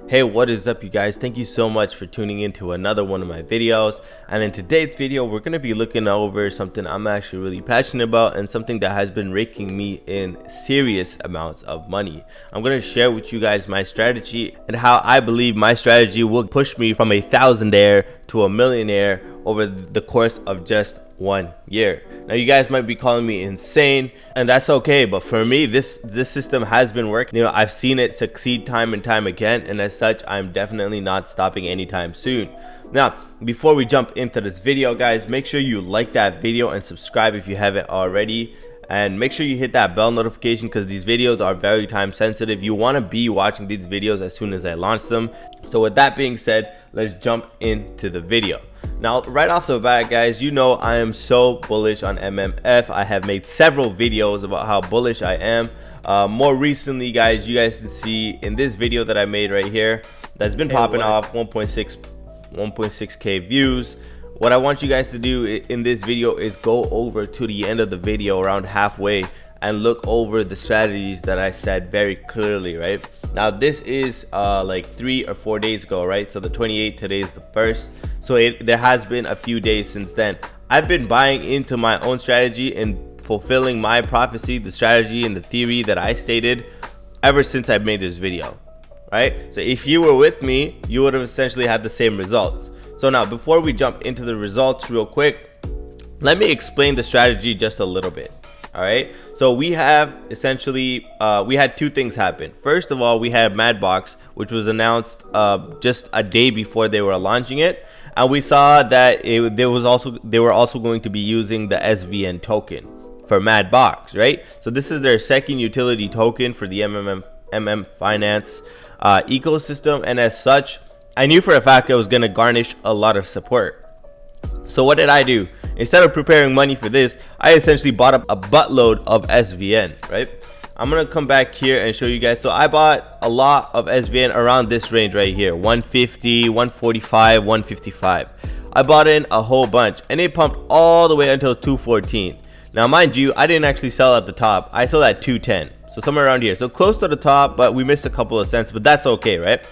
Hey, what is up, you guys? Thank you so much for tuning in to another one of my videos. And in today's video, we're going to be looking over something I'm actually really passionate about and something that has been raking me in serious amounts of money. I'm going to share with you guys my strategy and how I believe my strategy will push me from a thousandaire to a millionaire over the course of just 1 year. Now, you guys might be calling me insane, and that's okay, but for me, this system has been working. I've seen it succeed time and time again, and as such, I'm definitely not stopping anytime soon. Now, before we jump into this video, guys, make sure you like that video and subscribe if you haven't already. And make sure you hit that bell notification because these videos are very time sensitive. You want to be watching these videos as soon as I launch them. So with that being said, let's jump into the video. Now, right off the bat, guys, I am so bullish on METF. I have made several videos about how bullish I am. More recently, guys, you guys can see in this video that I made right here that's been popping off 1.6k views. What I want you guys to do in this video is go over to the end of the video around halfway and look over the strategies that I said very clearly, right? Now, this is like 3 or 4 days ago, right? So the 28th, today is the 1st. So there has been a few days since then. I've been buying into my own strategy and fulfilling my prophecy, the strategy and the theory that I stated ever since I made this video, right? So if you were with me, you would have essentially had the same results. So now, before we jump into the results real quick, let me explain the strategy just a little bit. All right, so we have essentially we had two things happen. First of all, we had Madbox, which was announced just a day before they were launching it, and we saw that they were also going to be using the SVN token for Madbox, right? So this is their second utility token for the MM Finance ecosystem, and as such, I knew for a fact I was going to garnish a lot of support. So what did I do? Instead of preparing money for this, I essentially bought up a buttload of SVN, right? I'm going to come back here and show you guys. So I bought a lot of SVN around this range right here, 150, 145, 155. I bought in a whole bunch and it pumped all the way until 214. Now, mind you, I didn't actually sell at the top. I sold at 210. So somewhere around here. So close to the top, but we missed a couple of cents, but that's okay, right?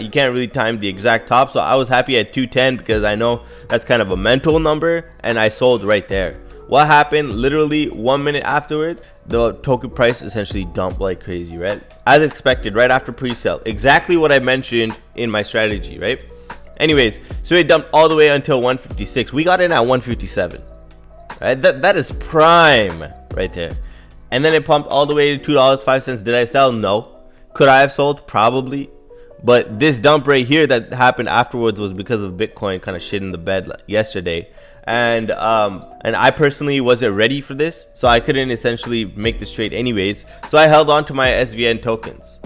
You can't really time the exact top, so I was happy at 210 because I know that's kind of a mental number, and I sold right there. What happened? Literally 1 minute afterwards, the token price essentially dumped like crazy, right? As expected, right after pre-sale. Exactly what I mentioned in my strategy, right? Anyways, so it dumped all the way until 156. We got in at 157, right? That is prime right there. And then it pumped all the way to $2.05. Did I sell? No. Could I have sold? Probably. But this dump right here that happened afterwards was because of Bitcoin kind of shit in the bed yesterday. And I personally wasn't ready for this, so I couldn't essentially make this trade anyways. So I held on to my SVN tokens.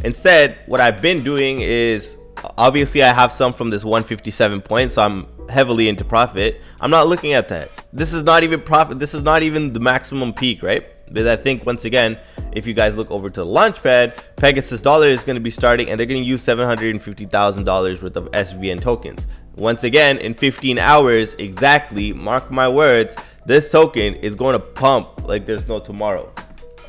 Instead, what I've been doing is, obviously I have some from this 157 point, so I'm heavily into profit. I'm not looking at that. This is not even profit. This is not even the maximum peak, right? Because I think, once again, if you guys look over to the launchpad, Pegasus Dollar is going to be starting and they're going to use $750,000 worth of SVN tokens. Once again, in 15 hours exactly, mark my words, this token is going to pump like there's no tomorrow,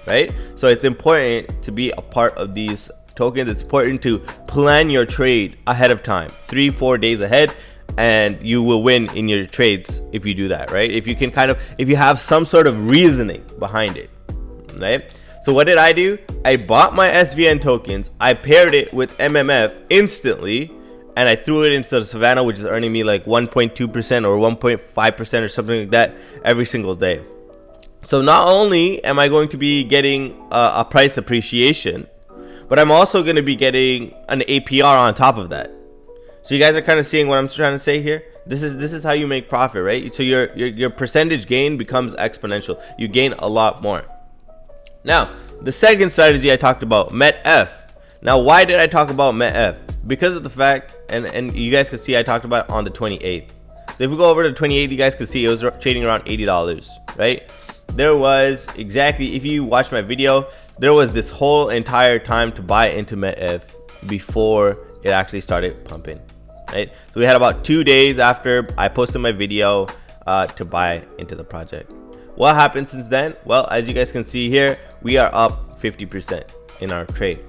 right? So it's important to be a part of these tokens. It's important to plan your trade ahead of time, 3-4 days ahead, and you will win in your trades if you do that, right? If you have some sort of reasoning behind it, right? So what did I do? I bought my SVN tokens, I paired it with METF instantly, and I threw it into the Savannah, which is earning me like 1.2% or 1.5% or something like that every single day. So not only am I going to be getting a price appreciation, but I'm also going to be getting an APR on top of that. So you guys are kind of seeing what I'm trying to say here. This is how you make profit, right? So your percentage gain becomes exponential. You gain a lot more. Now, the second strategy I talked about, METF. Now, why did I talk about METF? Because of the fact, and you guys can see I talked about it on the 28th. So if we go over to the 28th, you guys can see it was trading around $80, right? There was exactly, if you watch my video, there was this whole entire time to buy into METF before it actually started pumping, right? So we had about 2 days after I posted my video to buy into the project. What happened since then? Well, as you guys can see here, we are up 50% in our trade.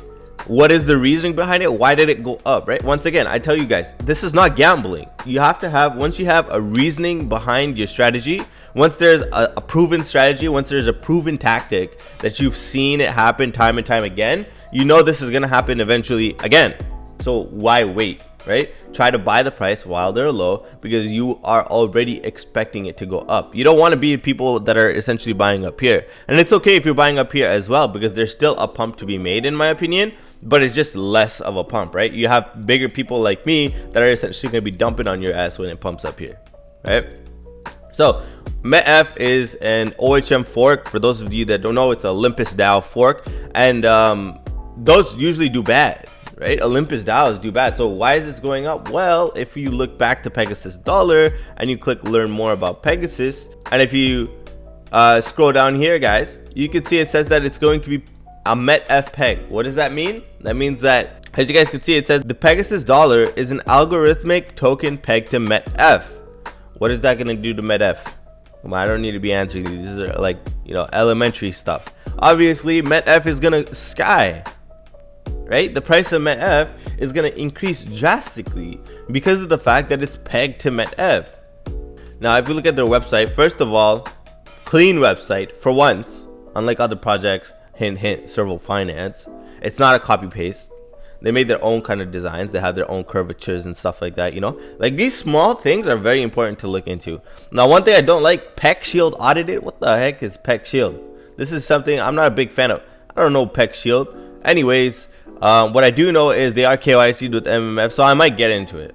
What is the reasoning behind it? Why did it go up, right? Once again, I tell you guys, this is not gambling. You have to have, once you have a reasoning behind your strategy, once there's a proven strategy, once there's a proven tactic that you've seen it happen time and time again, you know this is going to happen eventually again. So why wait, right? Try to buy the price while they're low, because you are already expecting it to go up. You don't want to be people that are essentially buying up here. And it's okay if you're buying up here as well, because there's still a pump to be made, in my opinion, but it's just less of a pump, right? You have bigger people like me that are essentially going to be dumping on your ass when it pumps up here, right? So METF is an OHM fork. For those of you that don't know, it's an Olympus Dow fork, and those usually do bad, right? Olympus Dows do bad. So why is this going up? Well, if you look back to Pegasus dollar and you click learn more about Pegasus, and if you scroll down here, guys, you can see it says that it's going to be a METF peg. What does that mean? That means that, as you guys can see, it says the Pegasus dollar is an algorithmic token pegged to METF. What is that going to do to METF? Well, I don't need to be answering these. These are like, you know, elementary stuff. Obviously, METF is going to sky, right? The price of METF is going to increase drastically because of the fact that it's pegged to METF. Now, if you look at their website, first of all, clean website for once, unlike other projects, hint, hint, Serval Finance. It's not a copy paste. They made their own kind of designs. They have their own curvatures and stuff like that, you know? Like, these small things are very important to look into. Now, one thing I don't like, PEC Shield audited. What the heck is PEC Shield? This is something I'm not a big fan of. I don't know PEC Shield. Anyways, what I do know is they are KYC'd with MMF, so I might get into it.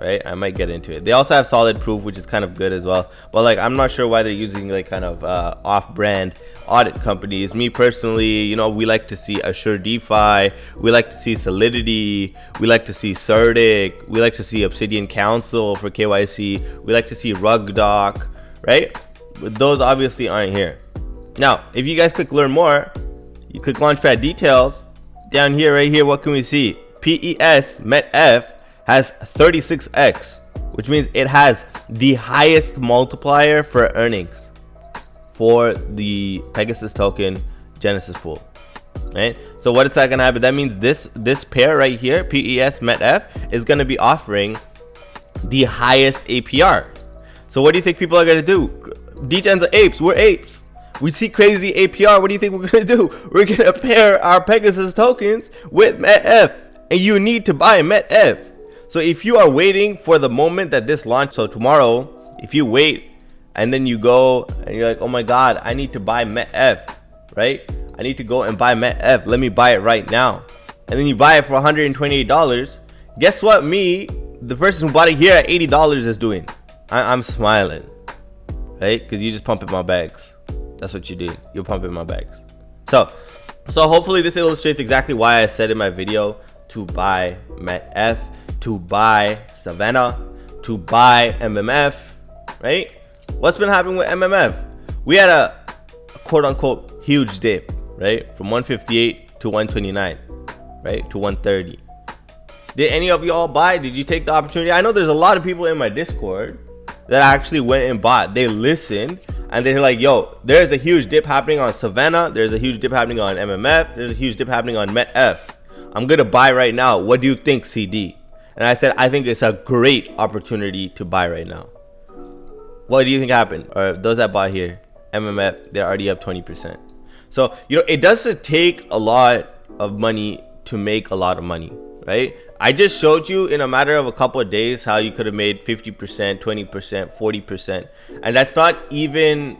Right? I might get into it. They also have solid proof, which is kind of good as well. But like, I'm not sure why they're using like kind of off-brand audit companies. Me personally, you know, we like to see Assure DeFi. We like to see Solidity. We like to see Certic. We like to see Obsidian Council for KYC. We like to see RugDoc, right? But those obviously aren't here. Now, if you guys click learn more, you click Launchpad details. Down here, right here, what can we see? PES METF has 36x, which means it has the highest multiplier for earnings for the Pegasus token Genesis pool, right? So what is that gonna happen? That means this pair right here, PES METF, is gonna be offering the highest APR. So what do you think people are gonna do? Degens are apes. We're apes. We see crazy APR. What do you think we're gonna do? We're gonna pair our Pegasus tokens with METF, and you need to buy METF. So if you are waiting for the moment that this launch, so tomorrow, if you wait and then you go and you're like, oh my God, I need to buy METF, right? I need to go and buy METF. Let me buy it right now. And then you buy it for $128. Guess what me, the person who bought it here at $80 is doing? I'm smiling, right? Because you just pumping my bags. That's what you do. You're pumping my bags. So hopefully this illustrates exactly why I said in my video to buy METF, to buy Savannah, to buy MMF, right? What's been happening with MMF? We had a quote unquote huge dip, right? From 158 to 129, right? To 130. Did any of y'all buy? Did you take the opportunity? I know there's a lot of people in my Discord that actually went and bought. They listened and they're like, yo, there's a huge dip happening on Savannah. There's a huge dip happening on MMF. There's a huge dip happening on METF. I'm gonna buy right now. What do you think, CD? And I said, I think it's a great opportunity to buy right now. What do you think happened? Or those that bought here, MMF, they're already up 20%. So, you know, it doesn't take a lot of money to make a lot of money, right? I just showed you in a matter of a couple of days how you could have made 50%, 20%, 40%. And that's not even,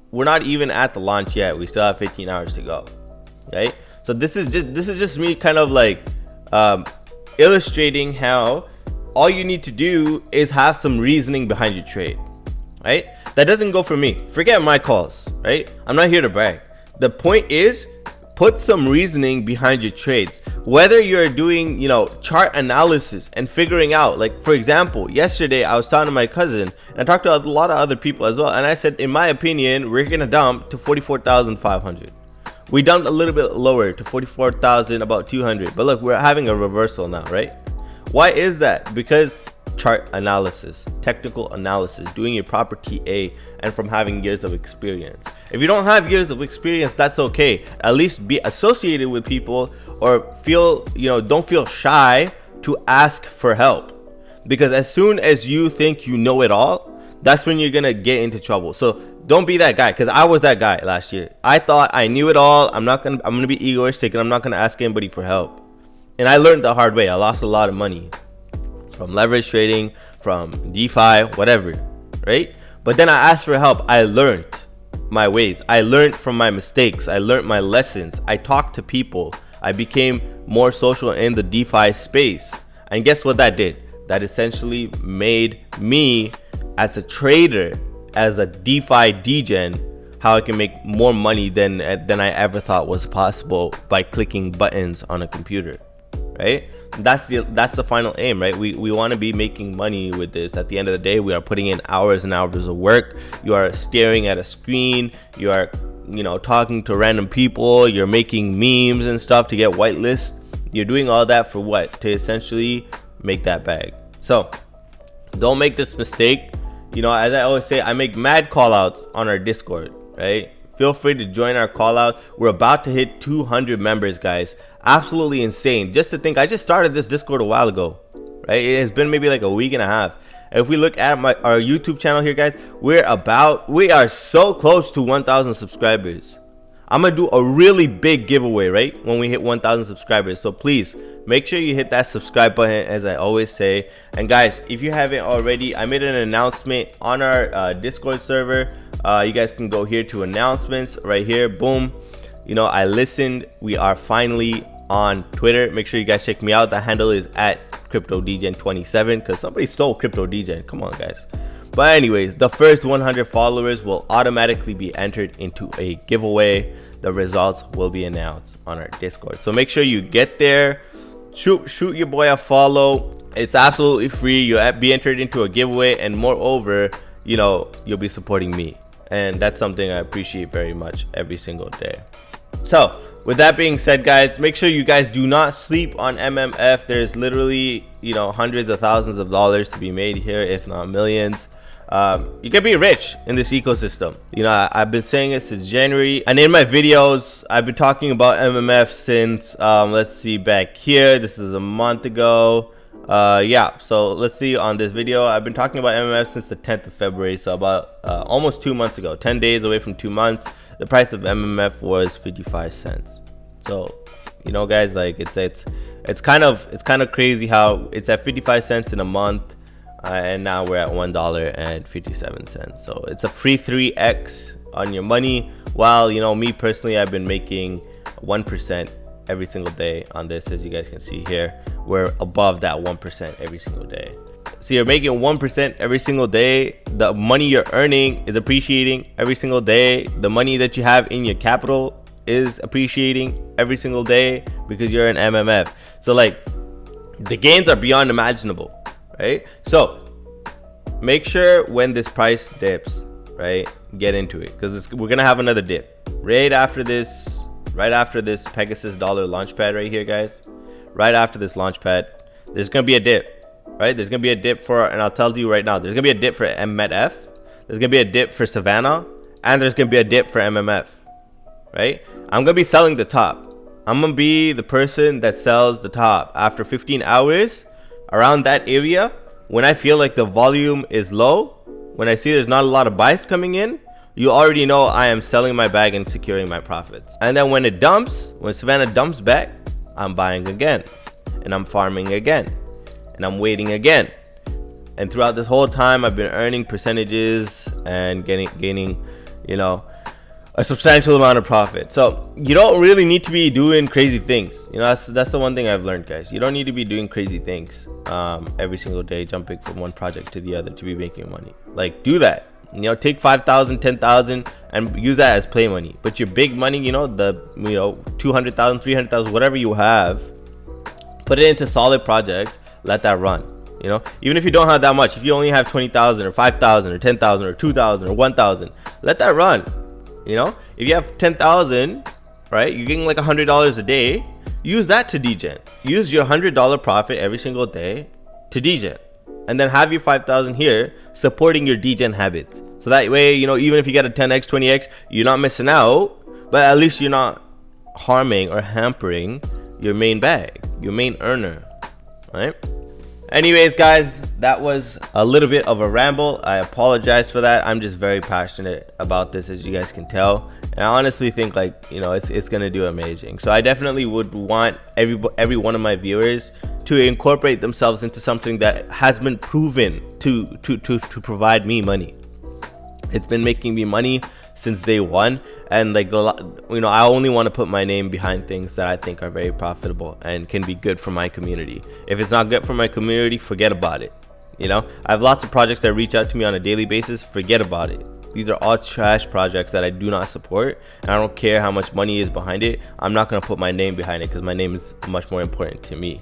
we're not even at the launch yet. We still have 15 hours to go, right? So this is just me kind of like illustrating how all you need to do is have some reasoning behind your trade, right? That doesn't go for me. Forget my calls, right? I'm not here to brag. The point is, put some reasoning behind your trades. Whether you're doing, you know, chart analysis and figuring out, like for example, yesterday I was talking to my cousin and I talked to a lot of other people as well, and I said, in my opinion, we're gonna dump to 44,500. We dumped a little bit lower to 44,000, about 200. But look, we're having a reversal now, right? Why is that? Because chart analysis, technical analysis, doing your proper TA, and from having years of experience. If you don't have years of experience, that's okay. At least be associated with people, or feel, don't feel shy to ask for help. Because as soon as you think you know it all, that's when you're gonna get into trouble. So don't be that guy, because I was that guy last year. I thought I knew it all. I'm gonna be egoistic, and I'm not gonna ask anybody for help. And I learned the hard way. I lost a lot of money from leverage trading, from DeFi, whatever, right? But then I asked for help. I learned my ways. I learned from my mistakes. I learned my lessons. I talked to people. I became more social in the DeFi space. And guess what that did? That essentially made me, as a trader, as a DeFi Degen, how I can make more money than I ever thought was possible by clicking buttons on a computer, right? That's the final aim, right? We want to be making money with this. At the end of the day, we are putting in hours and hours of work. You are staring at a screen. You are, talking to random people. You're making memes and stuff to get whitelist. You're doing all that for what? To essentially make that bag. So don't make this mistake. As I always say, I make mad call outs on our Discord, right? Feel free to join our call out. We're about to hit 200 members, guys. Absolutely insane. Just to think, I just started this Discord a while ago, right? It has been maybe like a week and a half. And if we look at our YouTube channel here, guys, we are so close to 1,000 subscribers. I'm gonna do a really big giveaway, right, when we hit 1,000 subscribers. So please make sure you hit that subscribe button, as I always say. And guys, if you haven't already, I made an announcement on our Discord server. You guys can go here to announcements right here. Boom. I listened. We are finally on Twitter. Make sure you guys check me out. The handle is at CryptoDegen27, because somebody stole CryptoDegen. Come on, guys. But anyways, the first 100 followers will automatically be entered into a giveaway. The results will be announced on our Discord. So make sure you get there. Shoot your boy a follow. It's absolutely free. You'll be entered into a giveaway, and moreover, you'll be supporting me. And that's something I appreciate very much every single day. So with that being said, guys, make sure you guys do not sleep on MMF. There's literally, hundreds of thousands of dollars to be made here, if not millions. You can be rich in this ecosystem. I've been saying it since January, and in my videos I've been talking about MMF since let's see, back here, this is a month ago. So let's see, on this video I've been talking about MMF since the 10th of February, so about almost 2 months ago, 10 days away from 2 months. The price of MMF was 55 cents. So guys, like it's kind of crazy how it's at 55 cents in a month. And now we're at $1.57. So it's a free 3x on your money. While me personally, I've been making 1% every single day on this. As you guys can see here, we're above that 1% every single day. So you're making 1% every single day. The money you're earning is appreciating every single day. The money that you have in your capital is appreciating every single day because you're an MMF. So like, the gains are beyond imaginable. Right? So make sure when this price dips, right, get into it, because we're gonna have another dip right after this Pegasus dollar launchpad right here, guys. Right after this launchpad, there's gonna be a dip, right? There's gonna be a dip and I'll tell you right now, there's gonna be a dip for METF, there's gonna be a dip for Savannah, and there's gonna be a dip for MMF, right? I'm gonna be selling the top. I'm gonna be the person that sells the top after 15 hours. Around that area, when I feel like the volume is low, when I see there's not a lot of buys coming in, you already know I am selling my bag and securing my profits. And then when Savannah dumps back, I'm buying again, and I'm farming again, and I'm waiting again. And throughout this whole time, I've been earning percentages and gaining, a substantial amount of profit. So you don't really need to be doing crazy things. That's the one thing I've learned, guys. You don't need to be doing crazy things every single day, jumping from one project to the other to be making money. Like, do that. Take 5,000, 10,000 and use that as play money. But your big money, the 200,000, 300,000, whatever you have, put it into solid projects. Let that run. Even if you don't have that much, if you only have 20,000 or 5,000 or 10,000 or 2,000 or 1,000, let that run. If you have 10,000, right, you're getting like $100 a day. Use that to degen. Use your $100 profit every single day to degen. and then have your 5,000 here supporting your degen habits. So that way, you know, even if you get a 10x, 20x, you're not missing out, but at least you're not harming or hampering your main bag, your main earner, right? Anyways, guys, that was a little bit of a ramble. I apologize for that. I'm just very passionate about this, as you guys can tell, and I honestly think, like, you know, it's gonna do amazing. So I definitely would want every one of my viewers to incorporate themselves into something that has been proven to provide me money. It's been making me money since day one, and like, you know, I only want to put my name behind things that I think are very profitable and can be good for my community. If it's not good for my community, forget about it. You know, I have lots of projects that reach out to me on a daily basis. Forget about it. These are all trash projects that I do not support, and I don't care how much money is behind it. I'm not going to put my name behind it because my name is much more important to me,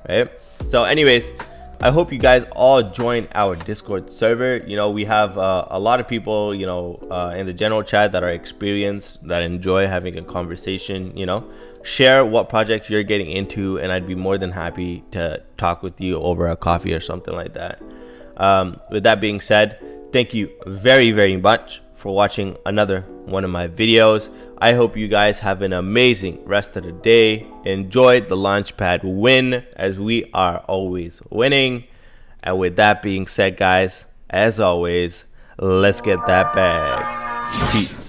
right? So anyways, I hope you guys all join our Discord server. You know, we have a lot of people, you know, in the general chat that are experienced, that enjoy having a conversation. You know, share what projects you're getting into, and I'd be more than happy to talk with you over a coffee or something like that. With that being said, thank you very, very much for watching another one of my videos. I hope you guys have an amazing rest of the day. Enjoy the Launchpad win, as we are always winning. And with that being said, guys, as always, let's get that bag. Peace.